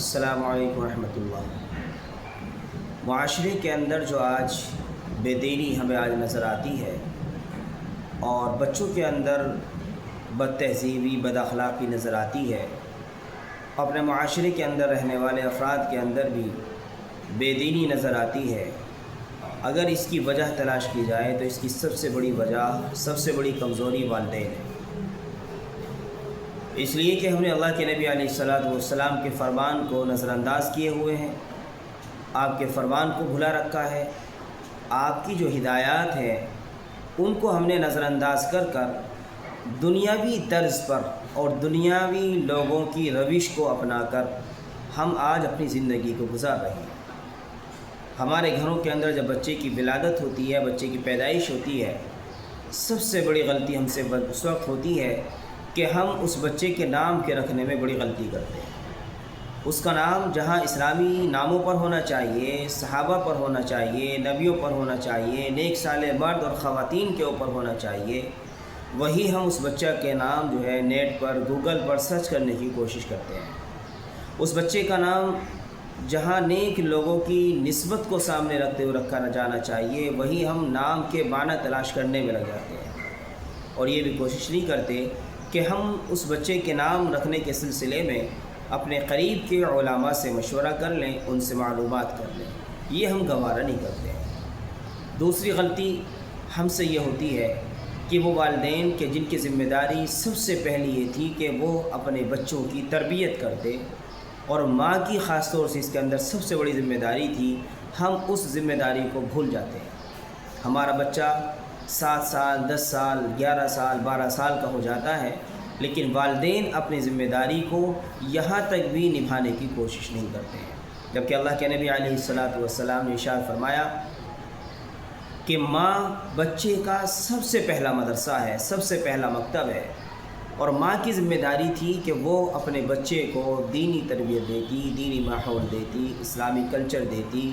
السلام علیکم ورحمۃ اللہ۔ معاشرے کے اندر جو آج بے دینی ہمیں آج نظر آتی ہے اور بچوں کے اندر بد تہذیبی بد اخلاقی نظر آتی ہے، اپنے معاشرے کے اندر رہنے والے افراد کے اندر بھی بے دینی نظر آتی ہے، اگر اس کی وجہ تلاش کی جائے تو اس کی سب سے بڑی وجہ، سب سے بڑی کمزوری والدین ہے۔ اس لیے کہ ہم نے اللہ کے نبی علیہ الصلوۃ والسلام کے فرمان کو نظر انداز کیے ہوئے ہیں، آپ کے فرمان کو بھلا رکھا ہے، آپ کی جو ہدایات ہیں ان کو ہم نے نظر انداز کر کر دنیاوی طرز پر اور دنیاوی لوگوں کی روش کو اپنا کر ہم آج اپنی زندگی کو گزار رہے ہیں۔ ہمارے گھروں کے اندر جب بچے کی ولادت ہوتی ہے، بچے کی پیدائش ہوتی ہے، سب سے بڑی غلطی ہم سے اس وقت ہوتی ہے کہ ہم اس بچے کے نام کے رکھنے میں بڑی غلطی کرتے ہیں۔ اس کا نام جہاں اسلامی ناموں پر ہونا چاہیے، صحابہ پر ہونا چاہیے، نبیوں پر ہونا چاہیے، نیک صالح مرد اور خواتین کے اوپر ہونا چاہیے، وہی ہم اس بچہ کے نام جو ہے نیٹ پر گوگل پر سرچ کرنے کی کوشش کرتے ہیں۔ اس بچے کا نام جہاں نیک لوگوں کی نسبت کو سامنے رکھتے ہوئے رکھا جانا چاہیے، وہی ہم نام کے معنی تلاش کرنے میں لگ جاتے ہیں اور یہ بھی کوشش نہیں کرتے کہ ہم اس بچے کے نام رکھنے کے سلسلے میں اپنے قریب کے علماء سے مشورہ کر لیں، ان سے معلومات کر لیں، یہ ہم گوارہ نہیں کرتے ہیں۔ دوسری غلطی ہم سے یہ ہوتی ہے کہ وہ والدین کہ جن کی ذمہ داری سب سے پہلی یہ تھی کہ وہ اپنے بچوں کی تربیت کرتے، اور ماں کی خاص طور سے اس کے اندر سب سے بڑی ذمہ داری تھی، ہم اس ذمہ داری کو بھول جاتے ہیں۔ ہمارا بچہ 7 سال، 10 سال، 11 سال، 12 سال کا ہو جاتا ہے، لیکن والدین اپنی ذمہ داری کو یہاں تک بھی نبھانے کی کوشش نہیں کرتے ہیں، جبکہ اللہ کے نبی علیہ الصلوۃ والسلام نے ارشاد فرمایا کہ ماں بچے کا سب سے پہلا مدرسہ ہے، سب سے پہلا مکتب ہے، اور ماں کی ذمہ داری تھی کہ وہ اپنے بچے کو دینی تربیت دیتی، دینی ماحول دیتی، اسلامی کلچر دیتی،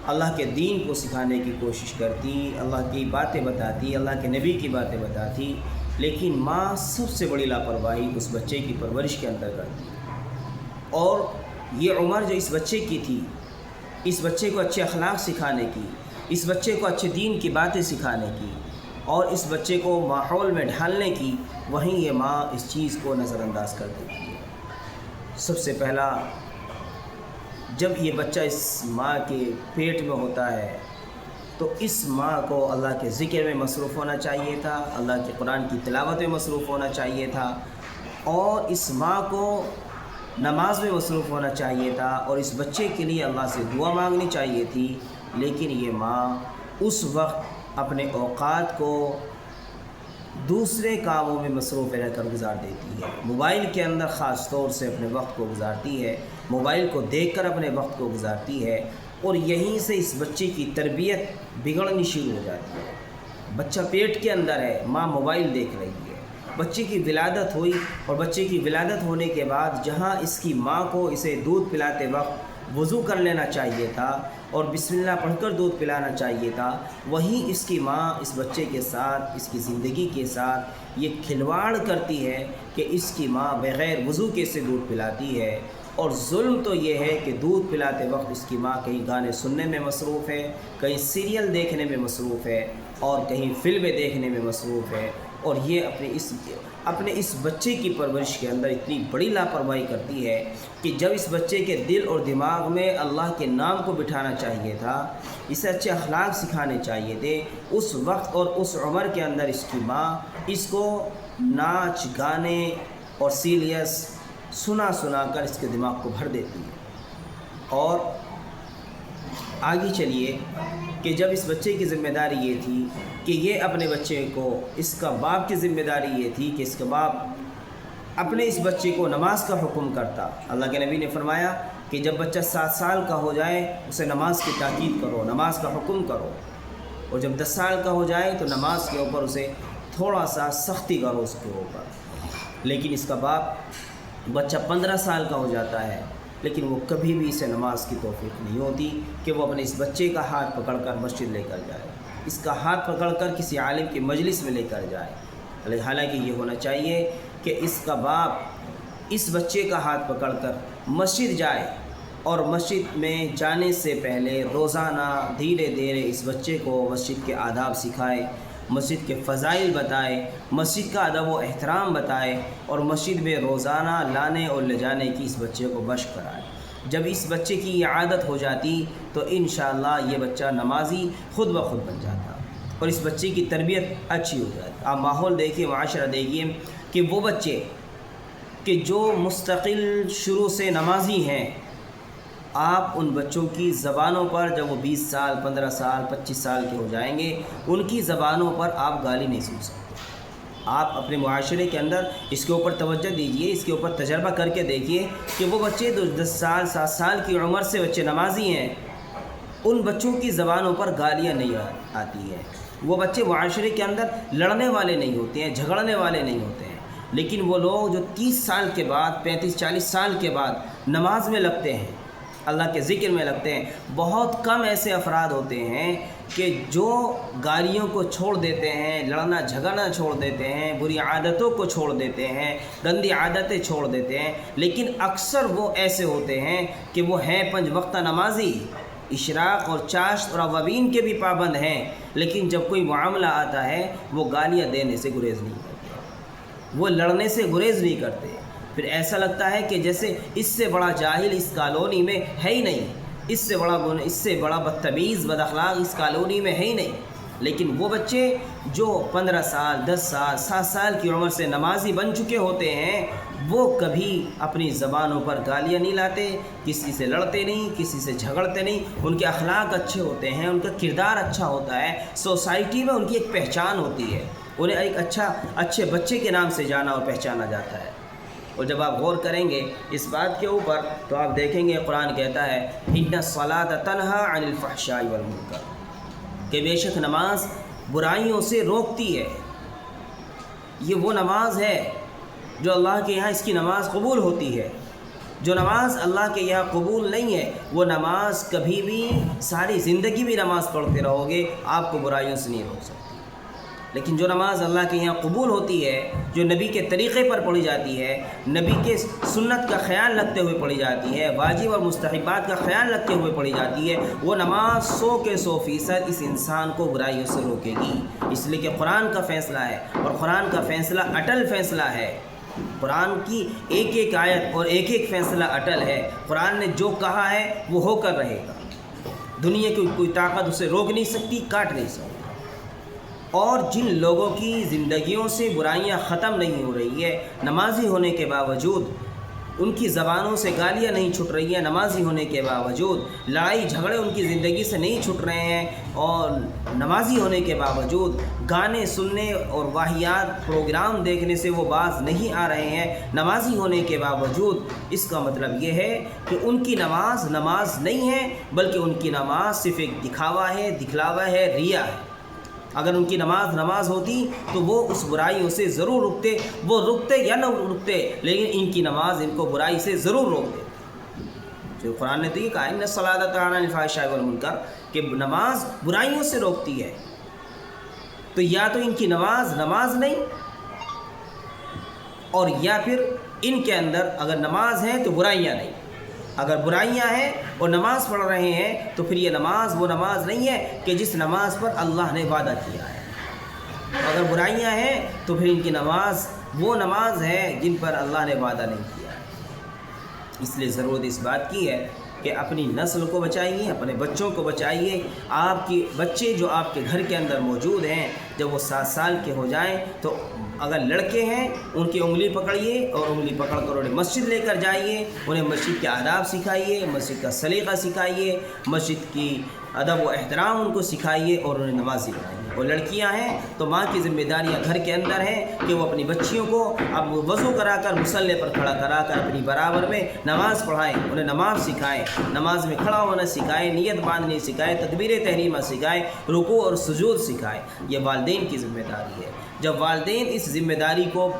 اللہ کے دین کو سکھانے کی کوشش کرتی، اللہ کی باتیں بتاتی، اللہ کے نبی کی باتیں بتاتی، لیکن ماں سب سے بڑی لاپرواہی اس بچے کی پرورش کے اندر کرتی۔ اور یہ عمر جو اس بچے کی تھی، اس بچے کو اچھے اخلاق سکھانے کی، اس بچے کو اچھے دین کی باتیں سکھانے کی اور اس بچے کو ماحول میں ڈھالنے کی، وہیں یہ ماں اس چیز کو نظر انداز کر دیتی ہے۔ سب سے پہلا جب یہ بچہ اس ماں کے پیٹ میں ہوتا ہے تو اس ماں کو اللہ کے ذکر میں مصروف ہونا چاہیے تھا، اللہ کے قرآن کی تلاوت میں مصروف ہونا چاہیے تھا، اور اس ماں کو نماز میں مصروف ہونا چاہیے تھا، اور اس بچے کے لیے اللہ سے دعا مانگنی چاہیے تھی، لیکن یہ ماں اس وقت اپنے اوقات کو دوسرے کاموں میں مصروف رہ کر گزار دیتی ہے، موبائل کے اندر خاص طور سے اپنے وقت کو گزارتی ہے، موبائل کو دیکھ کر اپنے وقت کو گزارتی ہے، اور یہیں سے اس بچے کی تربیت بگڑنی شروع ہو جاتی ہے۔ بچہ پیٹ کے اندر ہے، ماں موبائل دیکھ رہی ہے، بچے کی ولادت ہوئی، اور بچے کی ولادت ہونے کے بعد جہاں اس کی ماں کو اسے دودھ پلاتے وقت وضو کر لینا چاہیے تھا اور بسم اللہ پڑھ کر دودھ پلانا چاہیے تھا، وہیں اس کی ماں اس بچے کے ساتھ، اس کی زندگی کے ساتھ یہ کھلواڑ کرتی ہے کہ اس کی ماں بغیر وضو کے سے دودھ پلاتی ہے۔ اور ظلم تو یہ ہے کہ دودھ پلاتے وقت اس کی ماں کہیں گانے سننے میں مصروف ہے، کہیں سیریل دیکھنے میں مصروف ہے، اور کہیں فلمیں دیکھنے میں مصروف ہے، اور یہ اپنے اس بچے کی پرورش کے اندر اتنی بڑی لاپرواہی کرتی ہے کہ جب اس بچے کے دل اور دماغ میں اللہ کے نام کو بٹھانا چاہیے تھا، اسے اچھے اخلاق سکھانے چاہیے تھے، اس وقت اور اس عمر کے اندر اس کی ماں اس کو ناچ گانے اور سیریلس سنا کر اس کے دماغ کو بھر دیتی ہے۔ اور آگے چلیے کہ جب اس بچے کی ذمہ داری یہ تھی کہ یہ اپنے بچے کو، اس کا باپ کی ذمہ داری یہ تھی کہ اس کا باپ اپنے اس بچے کو نماز کا حکم کرتا۔ اللہ کے نبی نے فرمایا کہ جب بچہ 7 سال کا ہو جائے اسے نماز کی تاکید کرو، نماز کا حکم کرو، اور جب 10 سال کا ہو جائے تو نماز کے اوپر اسے تھوڑا سا سختی کرو اس کے اوپر۔ لیکن اس کا باپ بچہ 15 سال کا ہو جاتا ہے، لیکن وہ کبھی بھی اسے نماز کی توفیق نہیں ہوتی کہ وہ اپنے اس بچے کا ہاتھ پکڑ کر مسجد لے کر جائے، اس کا ہاتھ پکڑ کر کسی عالم کی مجلس میں لے کر جائے۔ حالانکہ یہ ہونا چاہیے کہ اس کا باپ اس بچے کا ہاتھ پکڑ کر مسجد جائے اور مسجد میں جانے سے پہلے روزانہ دھیرے دھیرے اس بچے کو مسجد کے آداب سکھائے، مسجد کے فضائل بتائے، مسجد کا ادب و احترام بتائے اور مسجد میں روزانہ لانے اور لے جانے کی اس بچے کو مشق کرائے۔ جب اس بچے کی یہ عادت ہو جاتی تو انشاءاللہ یہ بچہ نمازی خود بخود بن جاتا اور اس بچے کی تربیت اچھی ہو جاتی۔ آپ ماحول دیکھیے، معاشرہ دیکھیے کہ وہ بچے کہ جو مستقل شروع سے نمازی ہیں، آپ ان بچوں کی زبانوں پر جب وہ 20 سال 15 سال 25 سال کے ہو جائیں گے، ان کی زبانوں پر آپ گالی نہیں سن سکتے۔ آپ اپنے معاشرے کے اندر اس کے اوپر توجہ دیجئے، اس کے اوپر تجربہ کر کے دیکھیے کہ وہ بچے 10 سال 7 سال کی عمر سے بچے نمازی ہیں، ان بچوں کی زبانوں پر گالیاں نہیں آتی ہیں۔ وہ بچے معاشرے کے اندر لڑنے والے نہیں ہوتے ہیں، جھگڑنے والے نہیں ہوتے ہیں، لیکن وہ لوگ جو 30 سال کے بعد 35-40 سال کے بعد نماز میں لگتے ہیں، اللہ کے ذکر میں لگتے ہیں، بہت کم ایسے افراد ہوتے ہیں کہ جو گالیوں کو چھوڑ دیتے ہیں، لڑنا جھگڑنا چھوڑ دیتے ہیں، بری عادتوں کو چھوڑ دیتے ہیں، گندی عادتیں چھوڑ دیتے ہیں، لیکن اکثر وہ ایسے ہوتے ہیں کہ وہ ہیں 5 وقتہ نمازی، اشراق اور چاشت اور اوابین کے بھی پابند ہیں، لیکن جب کوئی معاملہ آتا ہے وہ گالیاں دینے سے گریز نہیں کرتے، وہ لڑنے سے گریز نہیں کرتے۔ پھر ایسا لگتا ہے کہ جیسے اس سے بڑا جاہل اس کالونی میں ہے ہی نہیں، اس سے بڑا بدتمیز بد اخلاق اس کالونی میں ہے ہی نہیں۔ لیکن وہ بچے جو 15 سال 10 سال 7 سال کی عمر سے نمازی بن چکے ہوتے ہیں، وہ کبھی اپنی زبانوں پر گالیاں نہیں لاتے، کسی سے لڑتے نہیں، کسی سے جھگڑتے نہیں، ان کے اخلاق اچھے ہوتے ہیں، ان کا کردار اچھا ہوتا ہے، سوسائٹی میں ان کی ایک پہچان ہوتی ہے، انہیں ایک اچھے بچے کے نام سے جانا اور پہچانا جاتا ہے۔ اور جب آپ غور کریں گے اس بات کے اوپر تو آپ دیکھیں گے قرآن کہتا ہے اِنَّ الصَّلَاةَ تَنْهَىٰ عَنِ الْفَحْشَاءِ وَالْمُنکَرِ، کہ بے شک نماز برائیوں سے روکتی ہے۔ یہ وہ نماز ہے جو اللہ کے یہاں اس کی نماز قبول ہوتی ہے۔ جو نماز اللہ کے یہاں قبول نہیں ہے وہ نماز کبھی بھی ساری زندگی بھی نماز پڑھتے رہو گے، آپ کو برائیوں سے نہیں روک سکتی۔ لیکن جو نماز اللہ کے یہاں قبول ہوتی ہے، جو نبی کے طریقے پر پڑھی جاتی ہے، نبی کے سنت کا خیال رکھتے ہوئے پڑھی جاتی ہے، واجب اور مستحبات کا خیال رکھتے ہوئے پڑھی جاتی ہے، وہ نماز 100 کے 100% اس انسان کو برائیوں سے روکے گی۔ اس لیے کہ قرآن کا فیصلہ ہے اور قرآن کا فیصلہ اٹل فیصلہ ہے۔ قرآن کی ایک ایک آیت اور ایک ایک فیصلہ اٹل ہے۔ قرآن نے جو کہا ہے وہ ہو کر رہے گا، دنیا کی کوئی طاقت اسے روک نہیں سکتی، کاٹ نہیں سکتی۔ اور جن لوگوں کی زندگیوں سے برائیاں ختم نہیں ہو رہی ہے، نمازی ہونے کے باوجود ان کی زبانوں سے گالیاں نہیں چھٹ رہی ہیں، نمازی ہونے کے باوجود لڑائی جھگڑے ان کی زندگی سے نہیں چھٹ رہے ہیں، اور نمازی ہونے کے باوجود گانے سننے اور واہیات پروگرام دیکھنے سے وہ باز نہیں آ رہے ہیں، نمازی ہونے کے باوجود، اس کا مطلب یہ ہے کہ ان کی نماز نماز نہیں ہے، بلکہ ان کی نماز صرف ایک دکھاوا ہے، دکھلاوا ہے، ریا ہے۔ اگر ان کی نماز ہوتی تو وہ اس برائیوں سے ضرور رکتے، وہ رکتے یا نہ رکتے، لیکن ان کی نماز ان کو برائی سے ضرور روک دے۔ جو قرآن نے تو یہ کہا اِنَّ الصَّلَاةَ تَنْهَىٰ عَنِ الْفَحْشَاءِ وَالْمُنکَرِ، کہ نماز برائیوں سے روکتی ہے۔ تو یا تو ان کی نماز نہیں، اور یا پھر ان کے اندر اگر نماز ہے تو برائیاں نہیں۔ اگر برائیاں ہیں اور نماز پڑھ رہے ہیں تو پھر یہ نماز وہ نماز نہیں ہے کہ جس نماز پر اللہ نے وعدہ کیا ہے۔ اگر برائیاں ہیں تو پھر ان کی نماز وہ نماز ہے جن پر اللہ نے وعدہ نہیں کیا ہے۔ اس لیے ضرورت اس بات کی ہے کہ اپنی نسل کو بچائیے، اپنے بچوں کو بچائیے۔ آپ کی بچے جو آپ کے گھر کے اندر موجود ہیں، جب وہ 7 سال کے ہو جائیں تو اگر لڑکے ہیں ان کی انگلی پکڑیے اور انگلی پکڑ کر انہیں مسجد لے کر جائیے، انہیں مسجد کے آداب سکھائیے، مسجد کا سلیقہ سکھائیے، مسجد کی ادب و احترام ان کو سکھائیے اور انہیں نمازی بنائیے۔ اور لڑکیاں ہیں تو ماں کی ذمہ داریاں گھر کے اندر ہیں کہ وہ اپنی بچیوں کو اب وضو کرا کر مصلی پر کھڑا کرا کر اپنی برابر میں نماز پڑھائیں، انہیں نماز سکھائیں، نماز میں کھڑا ہونا سکھائیں، نیت باندھنی سکھائیں، تکبیر تحریمہ سکھائیں، رکوع اور سجود سکھائیں۔ یہ والدین کی ذمہ داری ہے۔ جب والدین اس ذمہ داری کو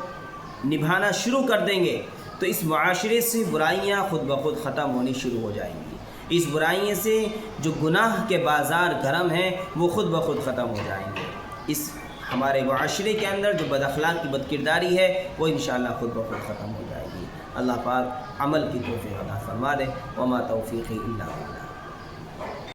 نبھانا شروع کر دیں گے تو اس معاشرے سے برائیاں خود بخود ختم ہونی شروع ہو جائیں گی۔ اس برائیوں سے جو گناہ کے بازار گرم ہیں وہ خود بخود ختم ہو جائیں گے۔ اس ہمارے معاشرے کے اندر جو بد اخلاق کی بد کرداری ہے وہ انشاءاللہ خود بخود ختم ہو جائے گی۔ اللہ پاک عمل کی توفیق عطا فرما دے۔ وما توفیقی الا باللہ۔